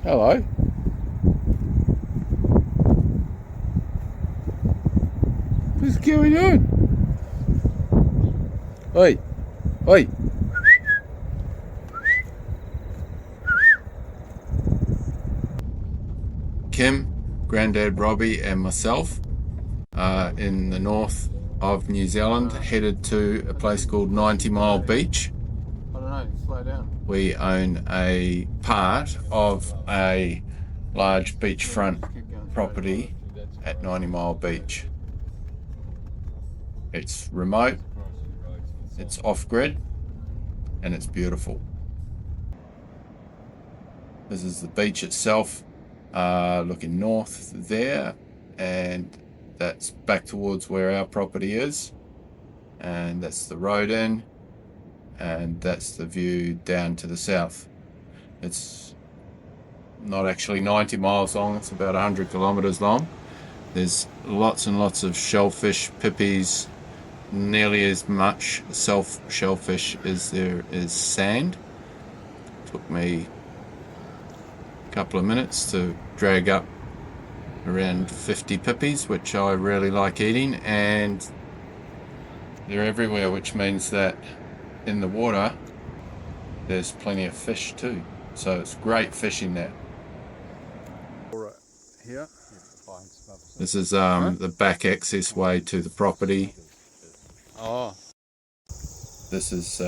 Hello. What's going on? Oi, oi. Kim, Grandad Robbie and myself in the north of New Zealand, headed to a place called 90 Mile Beach. I don't know, slow down. We own a part of a large beachfront property at 90 Mile Beach. It's remote, it's off-grid, and it's beautiful. This is the beach itself, looking north there, and that's back towards where our property is, and that's the road in, and that's the view down to the south. It's not actually 90 miles long, it's about 100 kilometers long. There's lots and lots of shellfish, pippies, nearly as much shellfish as there is sand. Took me a couple of minutes to drag up around 50 pippies, which I really like eating, and they're everywhere, which means that in the water there's plenty of fish too, so it's great fishing there. Here. This is the back access way to the property. Oh. This is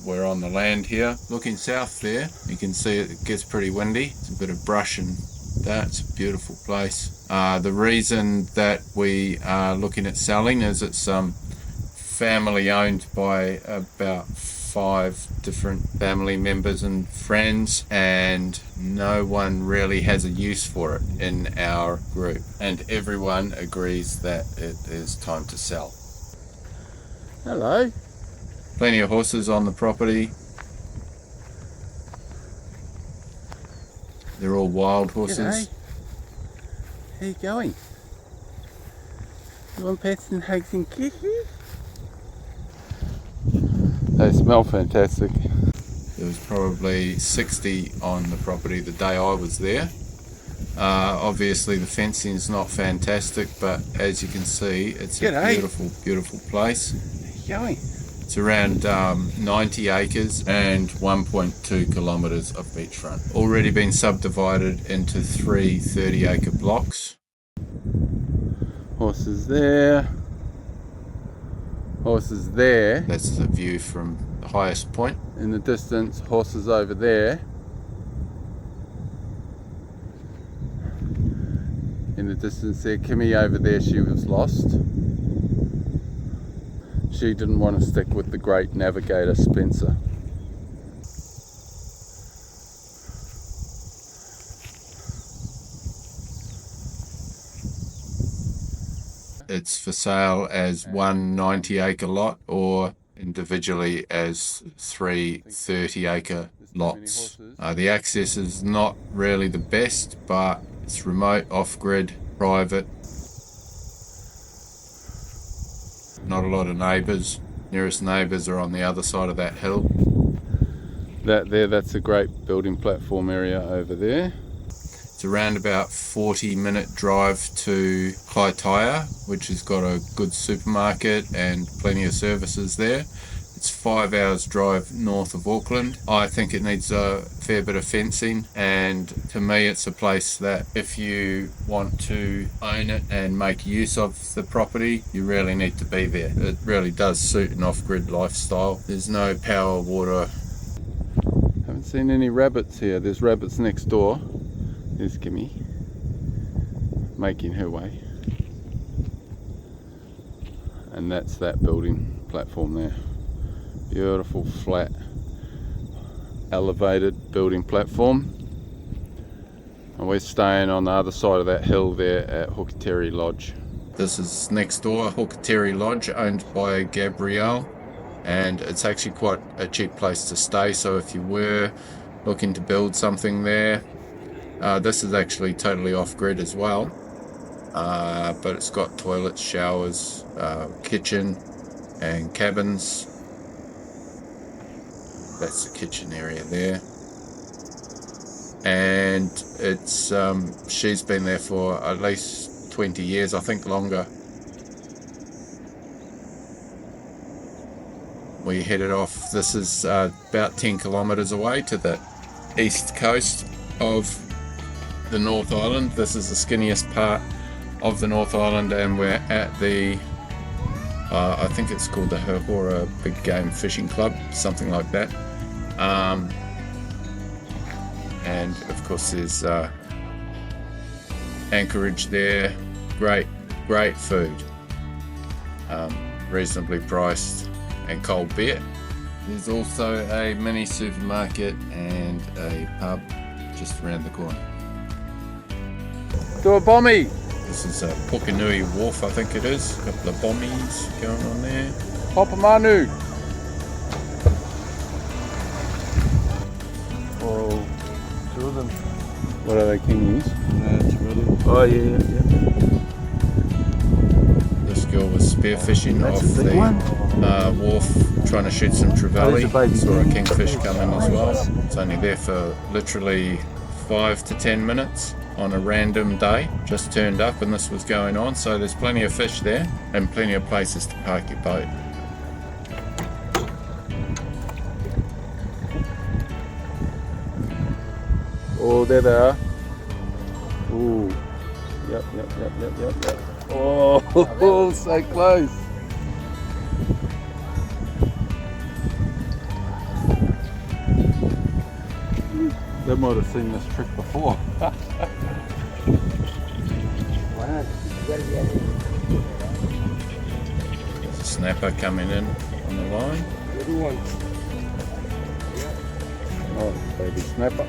we're on the land here. Looking south there, you can see it gets pretty windy. It's a bit of brush and that's a beautiful place. The reason that we are looking at selling is it's family owned by about 5 different family members and friends, and no one really has a use for it in our group, and everyone agrees that it is time to sell. Hello. Plenty of horses on the property. They're all wild horses. G'day. How you going? You want pets and hugs and kisses? They smell fantastic. There was probably 60 on the property the day I was there. Obviously the fencing is not fantastic, but as you can see, it's a beautiful, beautiful place. How you going? It's around 90 acres and 1.2 kilometres of beachfront. Already been subdivided into 3 30-acre blocks. Horses there. Horses there. That's the view from the highest point. In the distance, horses over there. In the distance there, Kimmy over there, she was lost. She didn't want to stick with the great navigator Spencer. It's for sale as one 90-acre lot or individually as 3 30-acre lots. The access is not really the best, but it's remote, off-grid, private. Not a lot of neighbours. Nearest neighbours are on the other side of that hill. That's a great building platform area over there. It's around about 40-minute drive to Kaitaia, which has got a good supermarket and plenty of services there. It's 5 hours drive north of Auckland. I think it needs a fair bit of fencing, and to me it's a place that if you want to own it and make use of the property, you really need to be there. It really does suit an off-grid lifestyle. There's no power, water. Haven't seen any rabbits here. There's rabbits next door. There's Kimmy making her way, and that's that building platform there. Beautiful flat elevated building platform, and we're staying on the other side of that hill there at Hookitary Lodge. This is next door, Hookitary Lodge, owned by Gabrielle, and it's actually quite a cheap place to stay, so if you were looking to build something there, this is actually totally off-grid as well, but it's got toilets, showers, kitchen and cabins. That's the kitchen area there. and it's she's been there for at least 20 years, I think longer. We headed off. This is about 10 kilometers away to the east coast of the North Island. This is the skinniest part of the North Island, and we're at the I think it's called the Herora Big Game Fishing Club, something like that. And of course there's anchorage there. Great food, reasonably priced, and cold beer. There's also a mini supermarket and a pub just around the corner. To a Bomi! This is a Pukenui Wharf, I think it is. A couple of Bomis going on there. Hopamanu! Oh, two of them. What are they, kingies? Oh, yeah. This girl was spearfishing off the wharf, trying to shoot some trevally. Saw a kingfish come in as well. It's only there for literally 5 to 10 minutes on a random day. Just turned up and this was going on, so there's plenty of fish there and plenty of places to park your boat. Oh, there they are. Ooh. Yep. Oh, so close. They might have seen this trick before. There's a snapper coming in on the line. Oh, baby snapper.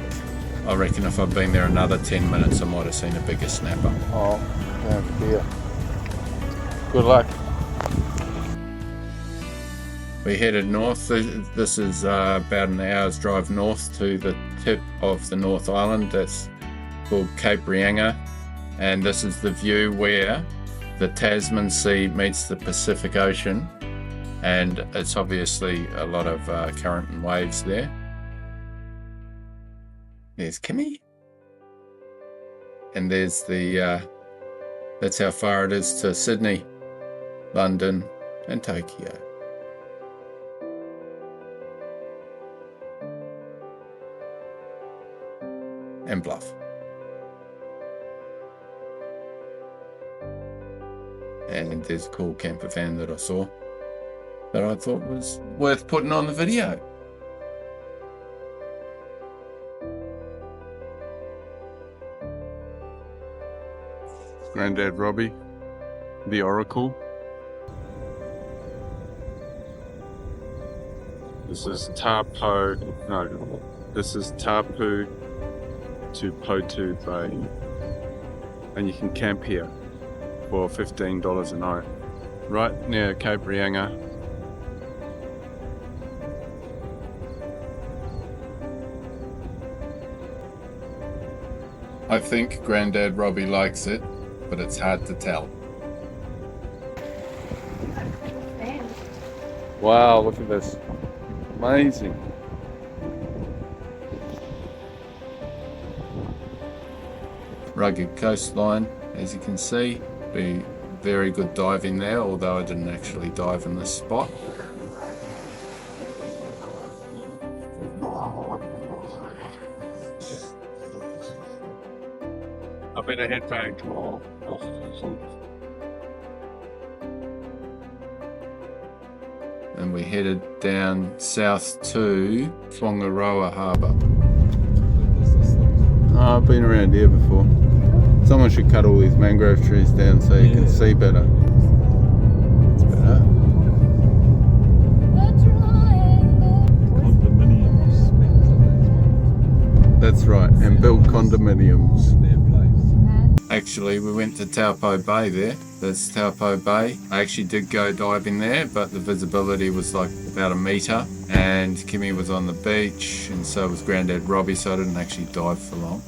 I reckon if I'd been there another 10 minutes I might have seen a bigger snapper. Oh, dear. Good luck. We headed north. This is about an hour's drive north to the tip of the North Island. That's called Cape Riyanga, and this is the view where the Tasman Sea meets the Pacific Ocean, and it's obviously a lot of current and waves there. There's Kimmy, and there's the that's how far it is to Sydney, London and Tokyo. And Bluff. And there's a cool camper van that I saw that I thought was worth putting on the video. Granddad Robbie, the Oracle. This is Tapo to Tapo Bay, and you can camp here for $15 a night, right near Cape Riyanga. I think Granddad Robbie likes it, but it's hard to tell. Wow, look at this. Amazing. Rugged coastline, as you can see. Be very good diving there, although I didn't actually dive in this spot. I've been a head back. And we headed down south to Fongoa Harbor. Oh, I've been around here before. Someone should cut all these mangrove trees down so you can see better. It's better. That's right, and build condominiums. Actually, we went to Tapo Bay there. That's Tapo Bay. I actually did go diving there, but the visibility was like about 1 metre, and Kimmy was on the beach, and so was Granddad Robbie, so I didn't actually dive for long.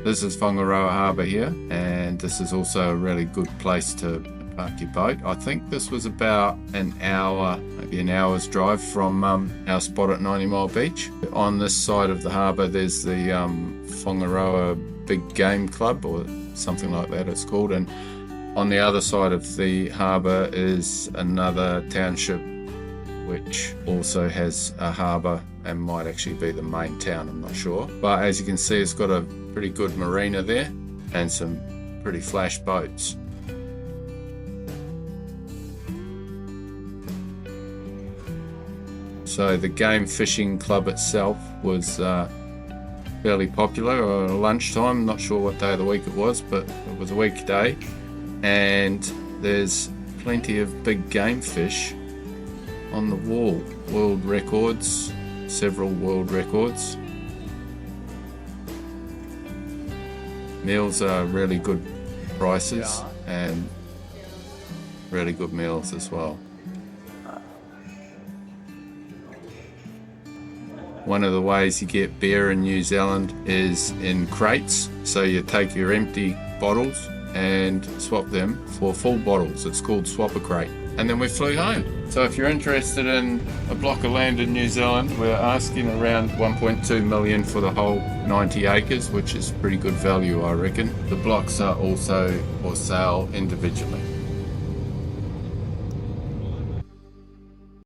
This is Fongoa Harbor here, and this is also a really good place to park your boat. I think this was about an hour, maybe an hour's drive from our spot at 90 Mile Beach. On this side of the harbour there's the Fongoa Big Game Club, or something like that it's called, and on the other side of the harbour is another township which also has a harbour and might actually be the main town, I'm not sure. But as you can see, it's got a pretty good marina there and some pretty flash boats. So the game fishing club itself was fairly popular at lunchtime. Not sure what day of the week it was, but it was a weekday, and there's plenty of big game fish on the wall. World records, several world records. Meals are really good prices and really good meals as well. One of the ways you get beer in New Zealand is in crates. So you take your empty bottles and swap them for full bottles. It's called Swap a Crate. And then we flew home. So if you're interested in a block of land in New Zealand, we're asking around 1.2 million for the whole 90 acres, which is pretty good value, I reckon. The blocks are also for sale individually.